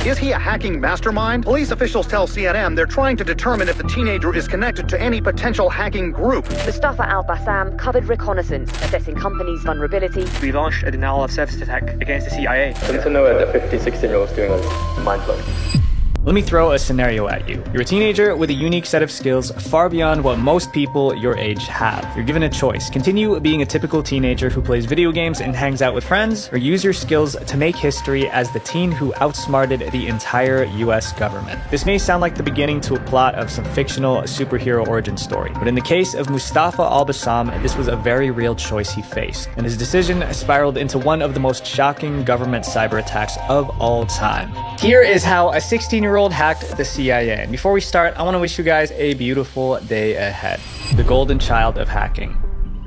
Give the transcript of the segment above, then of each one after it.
Is he a hacking mastermind? Police officials tell CNN they're trying to determine if the teenager is connected to any potential hacking group. Mustafa Al-Bassam covered reconnaissance, assessing companies' vulnerability. We launched a denial of service attack against the CIA. To know that the 16-year-old is doing is mind-blowing. Let me throw a scenario at you. You're a teenager with a unique set of skills far beyond what most people your age have. You're given a choice. Continue being a typical teenager who plays video games and hangs out with friends, or use your skills to make history as the teen who outsmarted the entire US government. This may sound like the beginning to a plot of some fictional superhero origin story, but in the case of Mustafa Al-Bassam, this was a very real choice he faced, and his decision spiraled into one of the most shocking government cyber attacks of all time. Here is how a 16-year-old hacked the CIA. And before we start, I want to wish you guys a beautiful day ahead. The golden child of hacking.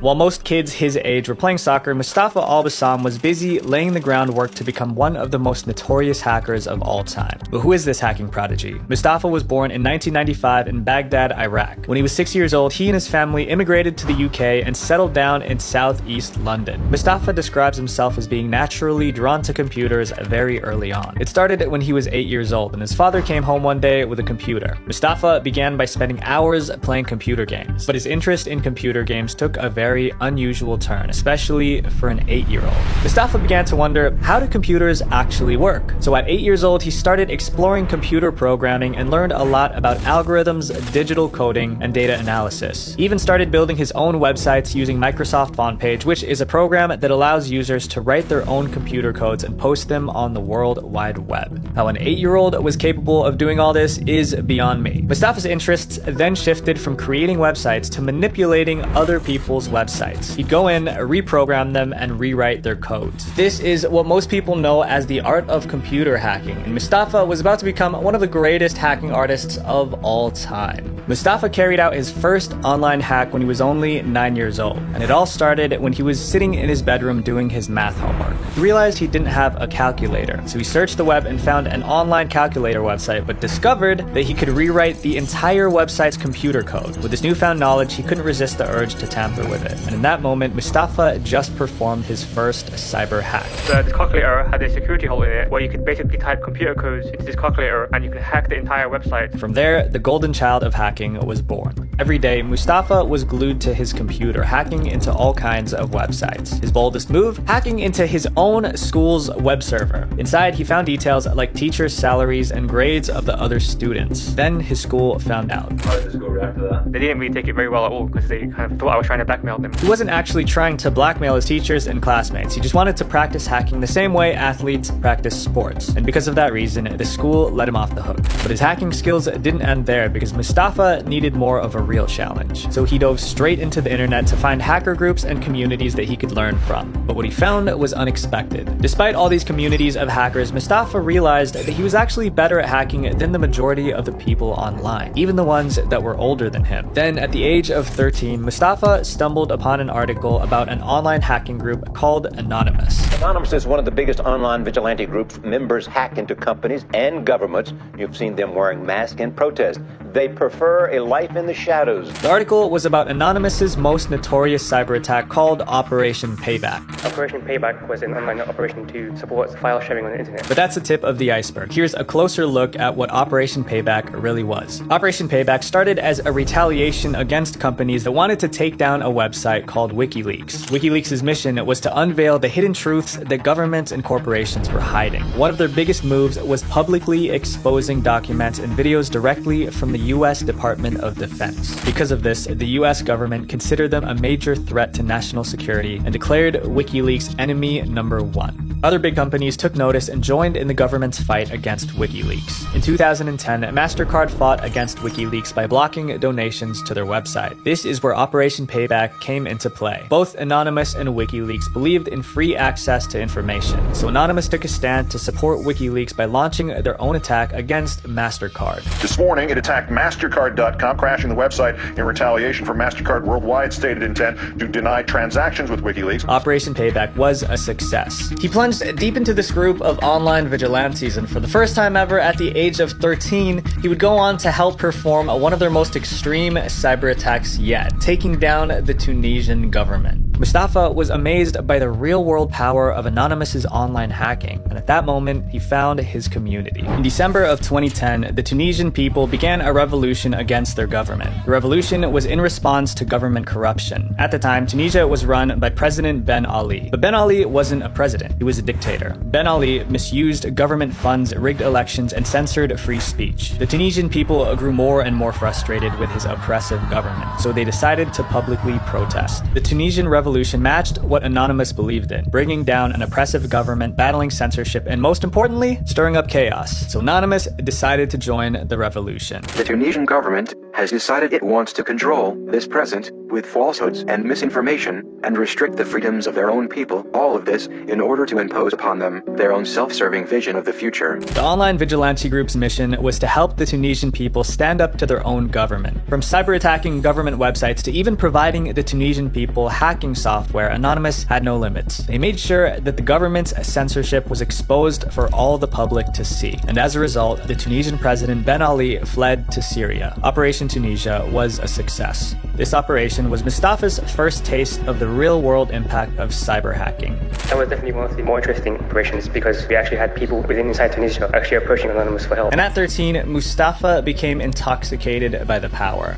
While most kids his age were playing soccer, Mustafa Al-Bassam was busy laying the groundwork to become one of the most notorious hackers of all time. But who is this hacking prodigy? Mustafa was born in 1995 in Baghdad, Iraq. When he was 6 years old, he and his family immigrated to the UK and settled down in southeast London. Mustafa describes himself as being naturally drawn to computers very early on. It started when he was 8 years old, and his father came home one day with a computer. Mustafa began by spending hours playing computer games, but his interest in computer games took a very unusual turn, especially for an 8-year-old. Mustafa began to wonder, how do computers actually work? So at 8 years old, he started exploring computer programming and learned a lot about algorithms, digital coding, and data analysis. He even started building his own websites using Microsoft FontPage, which is a program that allows users to write their own computer codes and post them on the World Wide Web. How an 8-year-old was capable of doing all this is beyond me. Mustafa's interests then shifted from creating websites to manipulating other people's websites. He'd go in, reprogram them, and rewrite their codes. This is what most people know as the art of computer hacking, and Mustafa was about to become one of the greatest hacking artists of all time. Mustafa carried out his first online hack when he was only 9 years old, and it all started when he was sitting in his bedroom doing his math homework. He realized he didn't have a calculator, so he searched the web and found an online calculator website, but discovered that he could rewrite the entire website's computer code. With this newfound knowledge, he couldn't resist the urge to tamper with it. And in that moment, Mustafa just performed his first cyber hack. This calculator had a security hole in it where you could basically type computer codes into this calculator and you could hack the entire website. From there, the golden child of hacking was born. Every day, Mustafa was glued to his computer, hacking into all kinds of websites. His boldest move? Hacking into his own school's web server. Inside, he found details like teachers' salaries and grades of the other students. Then his school found out. How did the school react to that? They didn't really take it very well at all because they kind of thought I was trying to blackmail them. He wasn't actually trying to blackmail his teachers and classmates. He just wanted to practice hacking the same way athletes practice sports. And because of that reason, the school let him off the hook. But his hacking skills didn't end there because Mustafa needed more of a real challenge. So he dove straight into the internet to find hacker groups and communities that he could learn from. But what he found was unexpected. Despite all these communities of hackers, Mustafa realized that he was actually better at hacking than the majority of the people online, even the ones that were older than him. Then, at the age of 13, Mustafa stumbled upon an article about an online hacking group called Anonymous. Anonymous is one of the biggest online vigilante groups. Members hack into companies and governments. You've seen them wearing masks in protest. They prefer a life in the shadows. The article was about Anonymous's most notorious cyber attack called Operation Payback. Operation Payback was an online operation to support file sharing on the internet. But that's the tip of the iceberg. Here's a closer look at what Operation Payback really was. Operation Payback started as a retaliation against companies that wanted to take down a website called WikiLeaks. WikiLeaks' mission was to unveil the hidden truths that governments and corporations were hiding. One of their biggest moves was publicly exposing documents and videos directly from the US Department of Defense. Because of this, the US government considered them a major threat to national security and declared WikiLeaks enemy number one. Other big companies took notice and joined in the government's fight against WikiLeaks. In 2010, MasterCard fought against WikiLeaks by blocking donations to their website. This is where Operation Payback came into play. Both Anonymous and WikiLeaks believed in free access to information, so Anonymous took a stand to support WikiLeaks by launching their own attack against MasterCard. This morning, it attacked MasterCard.com, crashing the website in retaliation for MasterCard Worldwide's stated intent to deny transactions with WikiLeaks. Operation Payback was a success. He plunged deep into this group of online vigilantes, and for the first time ever at the age of 13, he would go on to help perform one of their most extreme cyber attacks yet, taking down the Tunisian government. Mustafa was amazed by the real-world power of Anonymous's online hacking, and at that moment, he found his community. In December of 2010, the Tunisian people began a revolution against their government. The revolution was in response to government corruption. At the time, Tunisia was run by President Ben Ali. But Ben Ali wasn't a president, he was a dictator. Ben Ali misused government funds, rigged elections, and censored free speech. The Tunisian people grew more and more frustrated with his oppressive government, so they decided to publicly protest. The Tunisian revolution matched what Anonymous believed in, bringing down an oppressive government, battling censorship, and most importantly, stirring up chaos. So Anonymous decided to join the revolution. The Tunisian government has decided it wants to control this present with falsehoods and misinformation and restrict the freedoms of their own people, all of this in order to impose upon them their own self-serving vision of the future. The online vigilante group's mission was to help the Tunisian people stand up to their own government. From cyber-attacking government websites to even providing the Tunisian people hacking software, Anonymous had no limits. They made sure that the government's censorship was exposed for all the public to see. And as a result, the Tunisian president Ben Ali fled to Syria. Operation Tunisia was a success. This operation was Mustafa's first taste of the real-world impact of cyber hacking. That was definitely one of the more interesting operations because we actually had people inside Tunisia actually approaching Anonymous for help. And at 13, Mustafa became intoxicated by the power.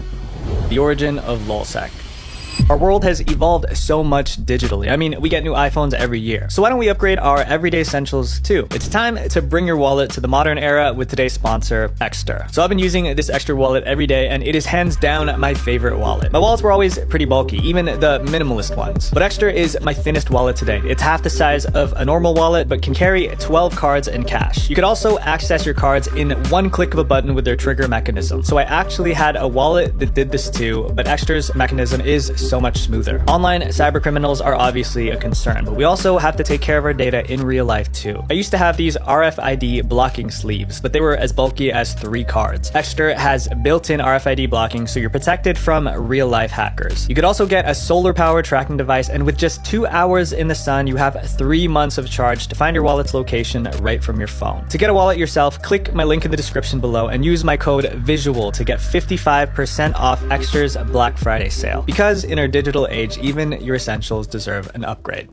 The origin of LulzSec. Our world has evolved so much digitally. I mean, we get new iPhones every year. So why don't we upgrade our everyday essentials too? It's time to bring your wallet to the modern era with today's sponsor, Ekster. So I've been using this Ekster wallet every day, and it is hands down my favorite wallet. My wallets were always pretty bulky, even the minimalist ones. But Ekster is my thinnest wallet today. It's half the size of a normal wallet, but can carry 12 cards and cash. You could also access your cards in one click of a button with their trigger mechanism. So I actually had a wallet that did this too, but Ekster's mechanism is so much smoother. Online cybercriminals are obviously a concern, but we also have to take care of our data in real life too. I used to have these RFID blocking sleeves, but they were as bulky as 3 cards. Ekster has built-in RFID blocking, so you're protected from real-life hackers. You could also get a solar-powered tracking device, and with just 2 hours in the sun, you have 3 months of charge to find your wallet's location right from your phone. To get a wallet yourself, click my link in the description below and use my code VISUAL to get 55% off Ekster's Black Friday sale. Because in our digital age, even your essentials deserve an upgrade.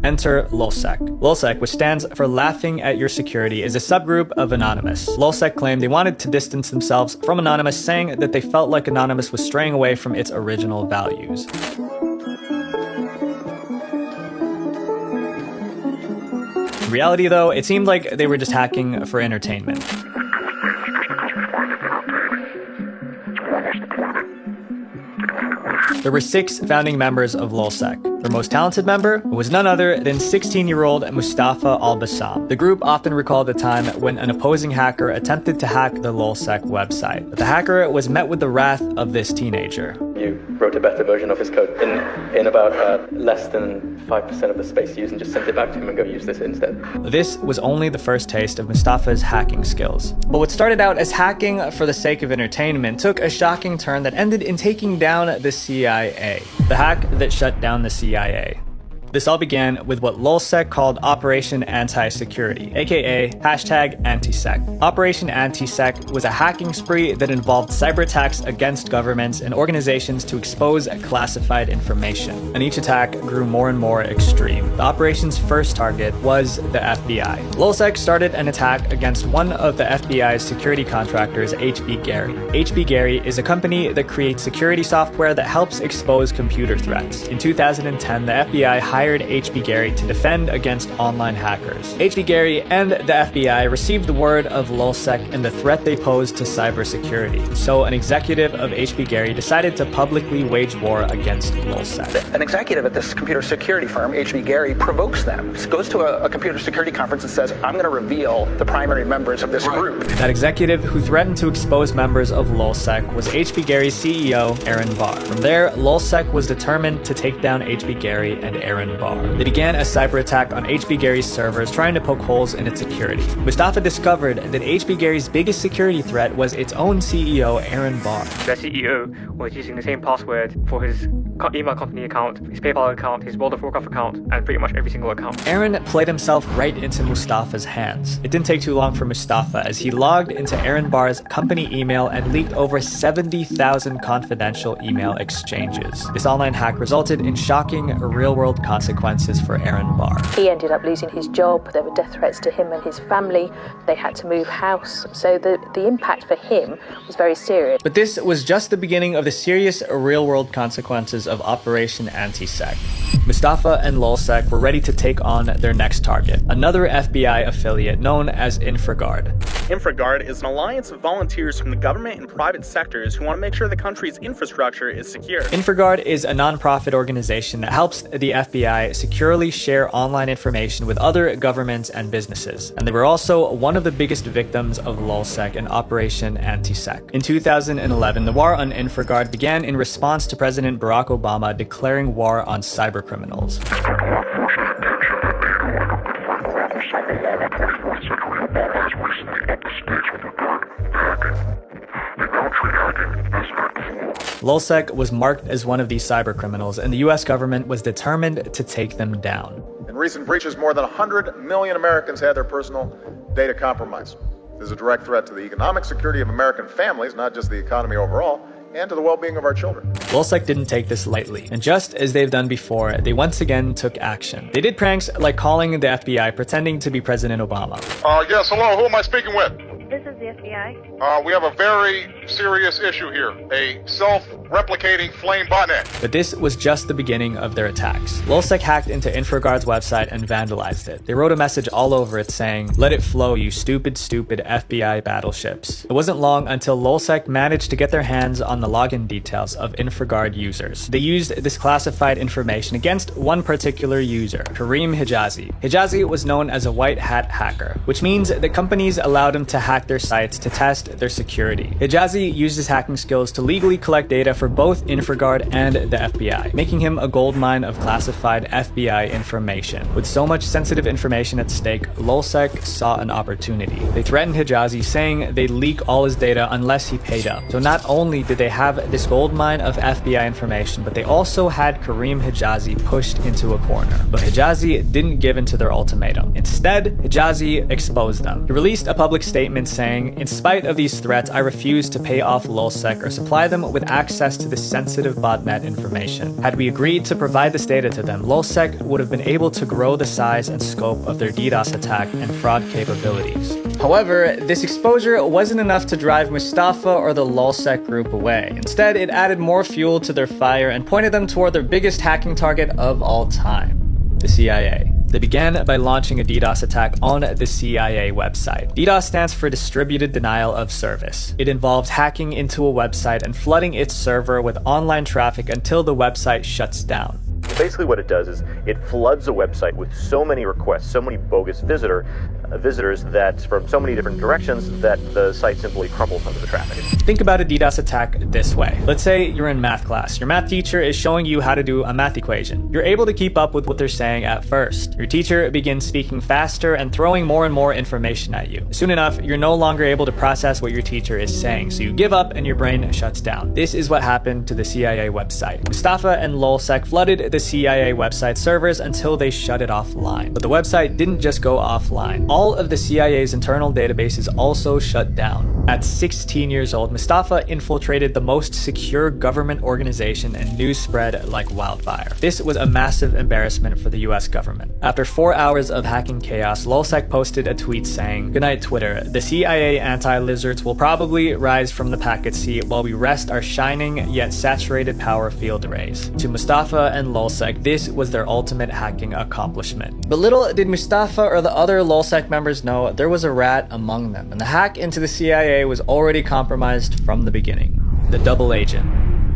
Enter LulzSec. LulzSec, which stands for Laughing at Your Security, is a subgroup of Anonymous. LulzSec claimed they wanted to distance themselves from Anonymous, saying that they felt like Anonymous was straying away from its original values. In reality, though, it seemed like they were just hacking for entertainment. There were 6 founding members of LulzSec. Their most talented member was none other than 16-year-old Mustafa Al-Bassam. The group often recalled the time when an opposing hacker attempted to hack the LulzSec website. But the hacker was met with the wrath of this teenager. You wrote a better version of his code in about less than 5% of the space used and just sent it back to him and go use this instead. This was only the first taste of Mustafa's hacking skills. But what started out as hacking for the sake of entertainment took a shocking turn that ended in taking down the CIA. The hack that shut down the CIA. This all began with what LulzSec called Operation Anti-Security, aka #AntiSec. Operation Anti-Sec was a hacking spree that involved cyber attacks against governments and organizations to expose classified information. And each attack grew more and more extreme. The operation's first target was the FBI. LulzSec started an attack against one of the FBI's security contractors, HB Gary. HB Gary is a company that creates security software that helps expose computer threats. In 2010, the FBI hired HB Gary to defend against online hackers. HB Gary and the FBI received the word of LulzSec and the threat they posed to cybersecurity. So an executive of HB Gary decided to publicly wage war against LulzSec. An executive at this computer security firm, HB Gary, provokes them, goes to a computer security conference and says, I'm going to reveal the primary members of this group. That executive who threatened to expose members of LulzSec was HB Gary's CEO, Aaron Barr. From there, LulzSec was determined to take down HB Gary and Aaron Aaron Barr. They began a cyber attack on HB Gary's servers, trying to poke holes in its security. Mustafa discovered that HB Gary's biggest security threat was its own CEO, Aaron Barr. Their CEO was using the same password for his email company account, his PayPal account, his World of Warcraft account, and pretty much every single account. Aaron played himself right into Mustafa's hands. It didn't take too long for Mustafa as he logged into Aaron Barr's company email and leaked over 70,000 confidential email exchanges. This online hack resulted in shocking real-world consequences for Aaron Barr. He ended up losing his job. There were death threats to him and his family. They had to move house. So the impact for him was very serious. But this was just the beginning of the serious real-world consequences of Operation Anti-Sec. Mustafa and Lulzsec were ready to take on their next target, another FBI affiliate known as InfraGard. InfraGard is an alliance of volunteers from the government and private sectors who want to make sure the country's infrastructure is secure. InfraGard is a non-profit organization that helps the FBI securely share online information with other governments and businesses. And they were also one of the biggest victims of Lulzsec and Operation Anti-Sec. In 2011, the war on InfraGard began in response to President Barack Obama declaring war on cybercriminals. Lulzsec was marked as one of these cybercriminals, and the US government was determined to take them down. In recent breaches, more than 100 million Americans had their personal data compromised. This is a direct threat to the economic security of American families, not just the economy overall, and to the well-being of our children. Lulzsec didn't take this lightly, and just as they've done before, they once again took action. They did pranks like calling the FBI pretending to be President Obama. Yes, hello, who am I speaking with? This is the FBI. We have a very serious issue here, a self-replicating flame botnet. But this was just the beginning of their attacks. Lulzsec hacked into InfraGard's website and vandalized it. They wrote a message all over it saying, "Let it flow, you stupid, stupid FBI battleships." It wasn't long until Lulzsec managed to get their hands on the login details of InfraGard users. They used this classified information against one particular user, Kareem Hijazi. Hijazi was known as a white hat hacker, which means that companies allowed him to hack their sites to test their security. Hijazi used his hacking skills to legally collect data for both InfraGard and the FBI, making him a goldmine of classified FBI information. With so much sensitive information at stake, Lulzsec saw an opportunity. They threatened Hijazi, saying they'd leak all his data unless he paid up. So not only did they have this goldmine of FBI information, but they also had Kareem Hijazi pushed into a corner. But Hijazi didn't give in to their ultimatum. Instead, Hijazi exposed them. He released a public statement saying, "In spite of these threats, I refuse to pay off Lulzsec or supply them with access to this sensitive botnet information. Had we agreed to provide this data to them, Lulzsec would have been able to grow the size and scope of their DDoS attack and fraud capabilities." However, this exposure wasn't enough to drive Mustafa or the Lulzsec group away. Instead, it added more fuel to their fire and pointed them toward their biggest hacking target of all time, the CIA. They began by launching a DDoS attack on the CIA website. DDoS stands for Distributed Denial of Service. It involves hacking into a website and flooding its server with online traffic until the website shuts down. Basically what it does is it floods a website with so many requests, so many bogus visitors that from so many different directions that the site simply crumbles under the traffic. Think about a DDoS attack this way. Let's say you're in math class. Your math teacher is showing you how to do a math equation. You're able to keep up with what they're saying at first. Your teacher begins speaking faster and throwing more and more information at you. Soon enough, you're no longer able to process what your teacher is saying, so you give up and your brain shuts down. This is what happened to the CIA website. Mustafa and Lulzsec flooded the CIA website servers until they shut it offline. But the website didn't just go offline. All of the CIA's internal databases also shut down. At 16 years old, Mustafa infiltrated the most secure government organization and news spread like wildfire. This was a massive embarrassment for the US government. After 4 hours of hacking chaos, Lulzsec posted a tweet saying, "Good night, Twitter. The CIA anti-lizards will probably rise from the packet sea while we rest our shining yet saturated power field arrays." To Mustafa and Lulzsec, this was their ultimate hacking accomplishment. But little did Mustafa or the other Lulzsec members know there was a rat among them, and the hack into the CIA was already compromised from the beginning. The double agent.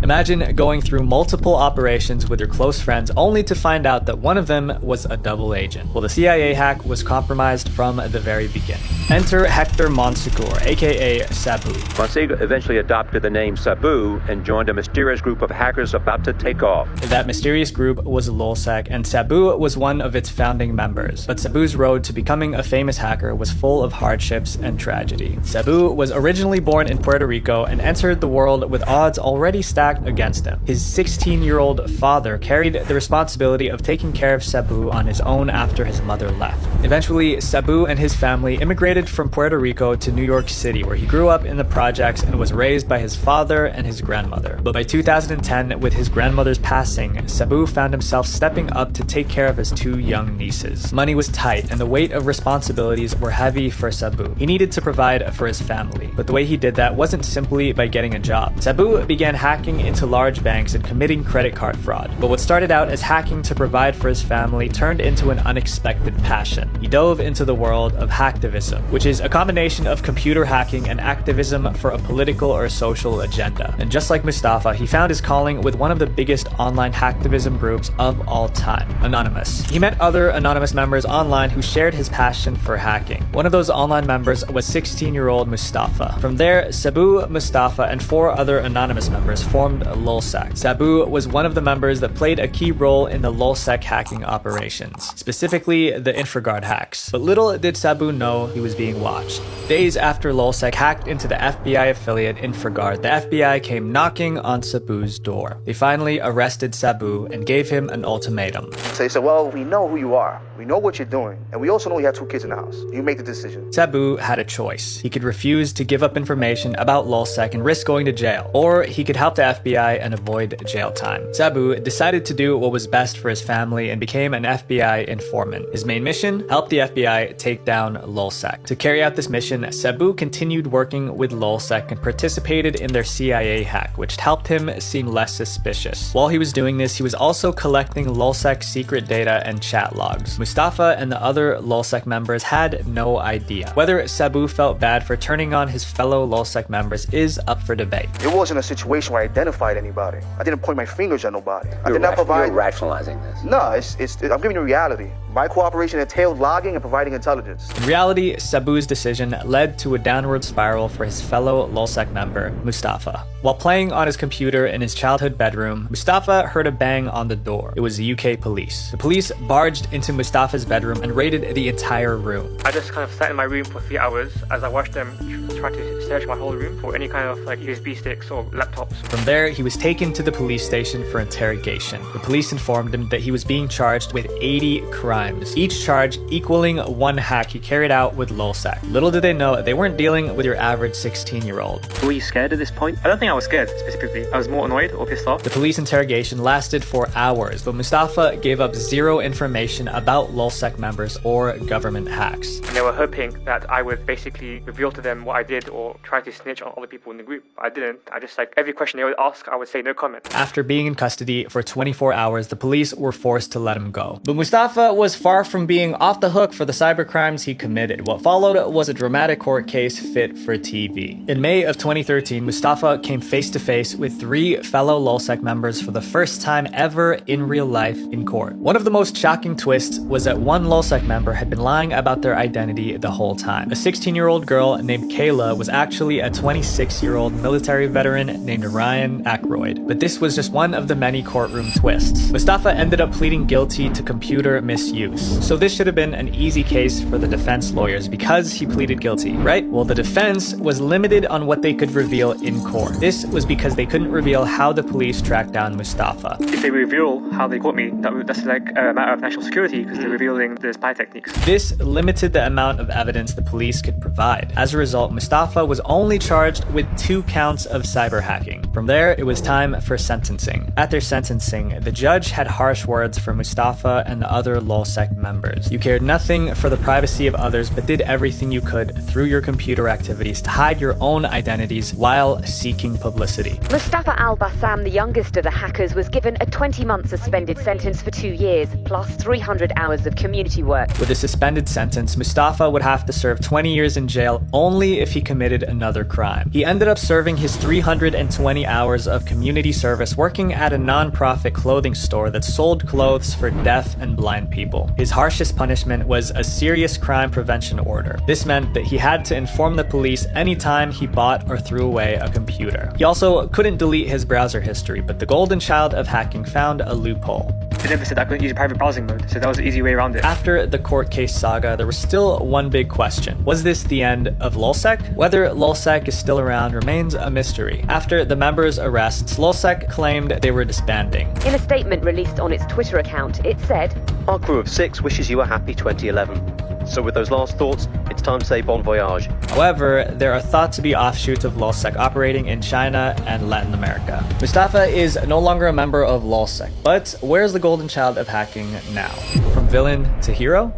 Imagine going through multiple operations with your close friends only to find out that one of them was a double agent. Well, the CIA hack was compromised from the very beginning. Enter Hector Monsegur, aka Sabu. Monsegur eventually adopted the name Sabu and joined a mysterious group of hackers about to take off. That mysterious group was Lulzsec, and Sabu was one of its founding members. But Sabu's road to becoming a famous hacker was full of hardships and tragedy. Sabu was originally born in Puerto Rico and entered the world with odds already stacked against him. His 16-year-old father carried the responsibility of taking care of Sabu on his own after his mother left. Eventually, Sabu and his family immigrated from Puerto Rico to New York City, where he grew up in the projects and was raised by his father and his grandmother. But by 2010, with his grandmother's passing, Sabu found himself stepping up to take care of his two young nieces. Money was tight, and the weight of responsibilities were heavy for Sabu. He needed to provide for his family, but the way he did that wasn't simply by getting a job. Sabu began hacking into large banks and committing credit card fraud. But what started out as hacking to provide for his family turned into an unexpected passion. He dove into the world of hacktivism, which is a combination of computer hacking and activism for a political or social agenda. And just like Mustafa, he found his calling with one of the biggest online hacktivism groups of all time, Anonymous. He met other Anonymous members online who shared his passion for hacking. One of those online members was 16-year-old Mustafa. From there, Sabu, Mustafa, and 4 other Anonymous members formed Lulzsec. Sabu was one of the members that played a key role in the Lulzsec hacking operations, specifically the Infraguard hacks. But little did Sabu know he was being watched. Days after Lulzsec hacked into the FBI affiliate Infraguard, the FBI came knocking on Sabu's door. They finally arrested Sabu and gave him an ultimatum. So they said, well, we know who you are. We know what you're doing. And we also know you have 2 kids in the house. You make the decision. Sabu had a choice. He could refuse to give up information about Lulzsec and risk going to jail, or he could help the FBI and avoid jail time. Sabu decided to do what was best for his family and became an FBI informant. His main mission? Help the FBI take down Lulzsec. To carry out this mission, Sabu continued working with Lulzsec and participated in their CIA hack, which helped him seem less suspicious. While he was doing this, he was also collecting Lulzsec's secret data and chat logs. Mustafa and the other Lulzsec members had no idea. Whether Sabu felt bad for turning on his fellow Lulzsec members is up for debate. It wasn't a situation where I identified anybody. I didn't point my fingers at nobody. I did not provide... You're rationalizing this. No, I'm giving you reality. My cooperation entailed logging and providing intelligence. In reality, Sabu's decision led to a downward spiral for his fellow Lulzsec member, Mustafa. While playing on his computer in his childhood bedroom, Mustafa heard a bang on the door. It was the UK police. The police barged into Mustafa's bedroom and raided the entire room. I just kind of sat in my room for 3 hours as I watched them try to search my whole room for any kind of like USB sticks or laptops. From there, he was taken to the police station for interrogation. The police informed him that he was being charged with 80 crimes, each charge equaling 1 hack he carried out with Lulzsec. Little did they know they weren't dealing with your average 16-year-old. Were you scared at this point? I don't think I was scared specifically. I was more annoyed or pissed off. The police interrogation lasted for hours, but Mustafa gave up 0 information about Lulzsec members or government hacks. And they were hoping that I would basically reveal to them what I did or try to snitch on other people in the group. I didn't. I just every question they would ask, I would say no comment. After being in custody for 24 hours, the police were forced to let him go. But Mustafa was far from being off the hook for the cybercrimes he committed. What followed was a dramatic court case fit for TV. In May of 2013, Mustafa came face to face with 3 fellow Lulzsec members for the first time ever in real life in court. One of the most shocking twists was that one Lulzsec member had been lying about their identity the whole time. A 16-year-old girl named Kayla was actually a 26-year-old military veteran named Ryan Ackroyd. But this was just one of the many courtroom twists. Mustafa ended up pleading guilty to computer misuse. So this should have been an easy case for the defense lawyers because he pleaded guilty, right? Well, the defense was limited on what they could reveal in court. This was because they couldn't reveal how the police tracked down Mustafa. If they reveal how they caught me, that's like a matter of national security because they're revealing the spy techniques. This limited the amount of evidence the police could provide. As a result, Mustafa was only charged with 2 counts of cyber hacking. From there, it was time for sentencing. At their sentencing, the judge had harsh words for Mustafa and the other Lulzsec members. You cared nothing for the privacy of others, but did everything you could through your computer activities to hide your own identities while seeking publicity. Mustafa Al-Bassam, the youngest of the hackers, was given a 20-month suspended sentence for 2 years, plus 300 hours of community work. With a suspended sentence, Mustafa would have to serve 20 years in jail only if he committed another crime. He ended up serving his 320 hours hours of community service working at a non-profit clothing store that sold clothes for deaf and blind people. His harshest punishment was a serious crime prevention order. This meant that he had to inform the police anytime he bought or threw away a computer. He also couldn't delete his browser history, but the golden child of hacking found a loophole. They never said I couldn't use private browsing mode, so that was the easy way around it. After the court case saga, there was still one big question. Was this the end of LulzSec? Whether LulzSec is still around remains a mystery. After the members' arrests, LulzSec claimed they were disbanding. In a statement released on its Twitter account, it said, "Our crew of 6 wishes you a happy 2011. So with those last thoughts, it's time to say bon voyage." However, there are thought to be offshoots of LulzSec operating in China and Latin America. Mustafa is no longer a member of LulzSec, but where's the golden child of hacking now? From villain to hero?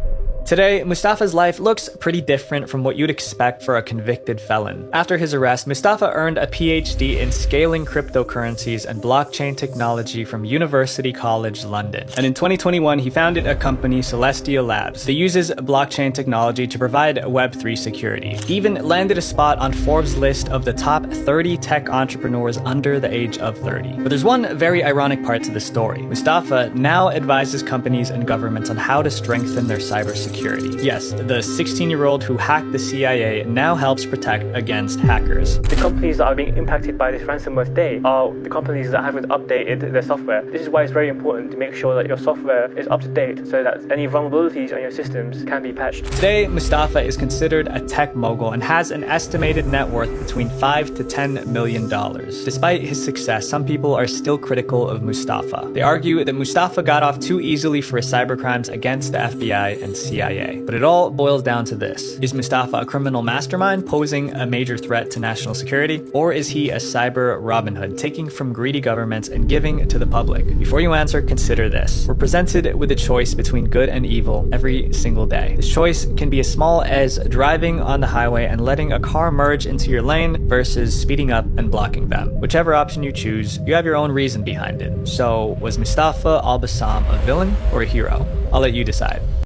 Today, Mustafa's life looks pretty different from what you'd expect for a convicted felon. After his arrest, Mustafa earned a PhD in scaling cryptocurrencies and blockchain technology from University College London. And in 2021, he founded a company, Celestia Labs, that uses blockchain technology to provide Web3 security. He even landed a spot on Forbes' list of the top 30 tech entrepreneurs under the age of 30. But there's one very ironic part to the story. Mustafa now advises companies and governments on how to strengthen their cybersecurity. Yes, the 16-year-old who hacked the CIA now helps protect against hackers. The companies that are being impacted by this ransomware today are the companies that haven't updated their software. This is why it's very important to make sure that your software is up to date so that any vulnerabilities on your systems can be patched. Today, Mustafa is considered a tech mogul and has an estimated net worth between $5 to $10 million. Despite his success, some people are still critical of Mustafa. They argue that Mustafa got off too easily for his cybercrimes against the FBI and CIA. But it all boils down to this. Is Mustafa a criminal mastermind posing a major threat to national security? Or is he a cyber Robin Hood taking from greedy governments and giving to the public? Before you answer, consider this. We're presented with a choice between good and evil every single day. This choice can be as small as driving on the highway and letting a car merge into your lane versus speeding up and blocking them. Whichever option you choose, you have your own reason behind it. So, was Mustafa Al-Bassam a villain or a hero? I'll let you decide.